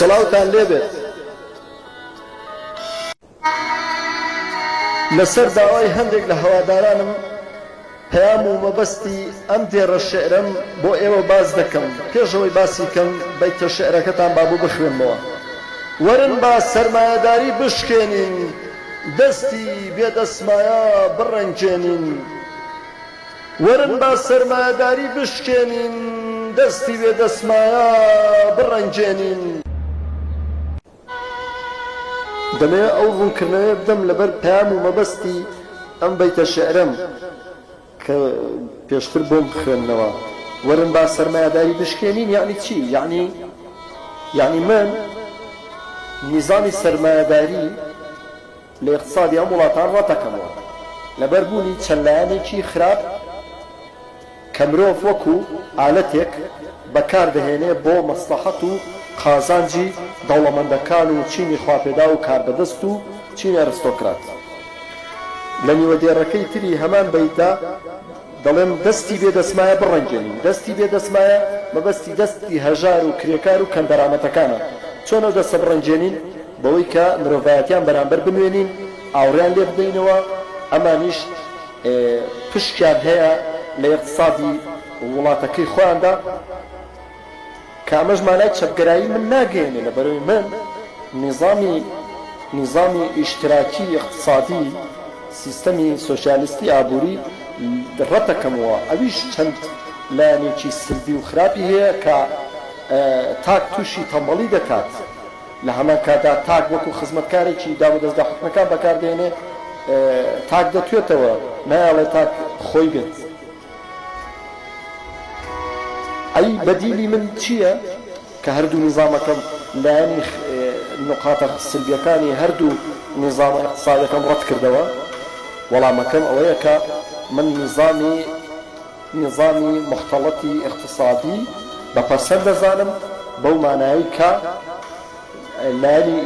سەڵاوتان لێبێت لەسەر داوای هەندێک لە هەوادارانم پەیام و مەبەستی ئەم دێڕە شێعرەم بۆ ئێوە باز دەکەم پێشەوەی باسی کەم بەیتە شێعرەکەتان با بوو بخوێنمەوە وەرن با سەرمایەداری بشکێنین دەستی بێدەسمایە بڕەنجێنین وەرن با سەرمایەداری بشکێنین دەستی بێدەسمایە بڕەنجێنین دەمەوێت ئەو ڕوونکردنەوەی بدەم لەبەر پەیام و مەبەستی ئەم بەیتە شێعرەم کە پێشتر بۆم بخوێننەوە وەرن با سەرمایەداری بشکێنین یعنی چی؟ یعنی من نظامی سەرمایەداری لە اقتصادی ئەم وڵاتان ڕەتەکەمەوە لەبەر بوونی چەند لایەنێکی خراپ کە مرۆڤ وەکو ئالەتێک بەکاردەهێنێ بۆ مەسلەحەت و قازانجی دەوڵەمەندەکان و چینی خواپێدا و کاربەدەست و چینی ئەرستۆکرات لە نیوە دێڕەکەی تری هەمان بەیتا دەڵێم دەستی بێدەسمایە بڕەنجێنین دەستی بێدەسمایە مەبەستی دەستی هەژار و کرێکار و کەندەرامەتەکانە چۆن ئەو دەستە بڕەنجێنین بەوەی کە مرۆڤایەتیان بەرامبەر بنوێنین ئاوڕیان لێ بدەینەوە ئەمانیش پشتیان هەیە لە اقتصادی وڵاتەکەی خۆیاندا کە ئەمەش مانای چەپگەرایی من ناگەێنێ لەبەرەوەی من نظامی ئیشتراکی اقتصادی سیستەمی سۆشیالیستی ئابووری ڕەتەکەمەوە ئەویش چەند لایەنێکی سلبی و خراپی هەیە کە تاک تووشی تەمبەڵی دەکات لە هەمان کادا تاک وەکو خزمەتکارێکی دابەدەستدا حکومەکان بەکاردێنێ تاک دەتوێتەوە نایڵێ تاک خۆی بێت ئەی بەدیلی من چییە کە هەردوو نظامەکەم لایەنی نقاتە سلبیەکانی هەردوو نظامە اقتصادەکەم ڕەت کردەوە وەڵامەکەم ئەوەیە کە من نظامی مختەڵەتی اقتصادی بەپەسەند دەزانم بەو مانایی کە لایەنی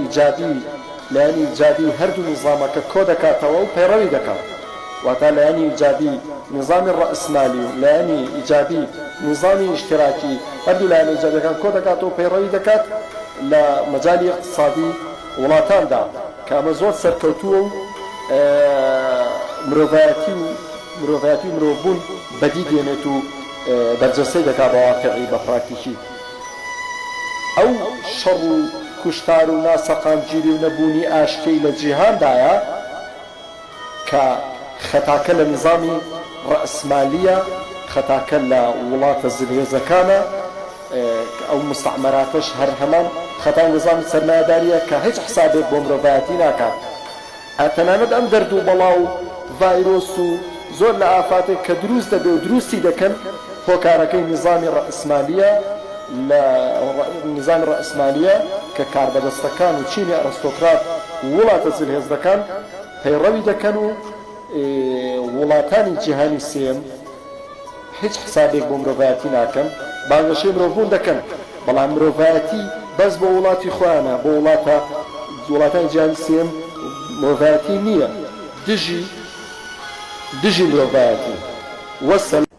ئیجابی هەردوو نظامەکە کۆ دەکاتەوە و پەیڕەوی دەکات واتە لایەنی ئیجابی نظامی ڕەئسمالی و لایەنی ئیجابی نظامی اشتراکی هەردوو لایەنی ئیجابیەکان کۆ دەکاتەوە و پەیڕەوی دەکات لە مەجالی اقتصادی وڵاتاندا کە ئەمە زۆر سەرکەوتووە و مرۆڤایەتی و مرۆڤبوون بەدی دێنێت و بەرجەستەی دەکات بە واقعی بە پراکتیکی ئەو شەڕ و کوشتار و ناسەقامگیری و نەبوونی ئاشتی لە جیهاندایە کە خەتاکە لە نظامی ڕەئسمالیە خەتاکە لە وڵاتە زلهێزەکانە ئەو مستعمراتش هەر هەمان خەتای نظامی سەرمایەداریە کە هیچ حسابێک بۆ مرۆڤایەتی ناکات ئەتەنانەت ئەم دەرد و بەڵا و ڤایرۆس و زۆر لە ئافاتێک کە دروست دەبێ و دروستی دەکەن هۆکارەکەی نظامی ڕەئسمالیە لە نظامی ڕەئسمالیە کە کاربەدەستەکان و چینی ئەرستۆکرات وڵاتە زلهێزەکان پەیڕەوی دەکەن و وڵاتانی جیهانی سێم هیچ حسابێک بۆ مرۆڤایەتی ناکەن بانگەشەی مرۆڤبوون دەکەن بەڵام مرۆڤایەتی بەس بۆ وڵاتی خۆیانە بۆ وڵاتانی جیهانی سێم مرۆڤایەتی نییە دژی مرۆڤایەتی وەسەلام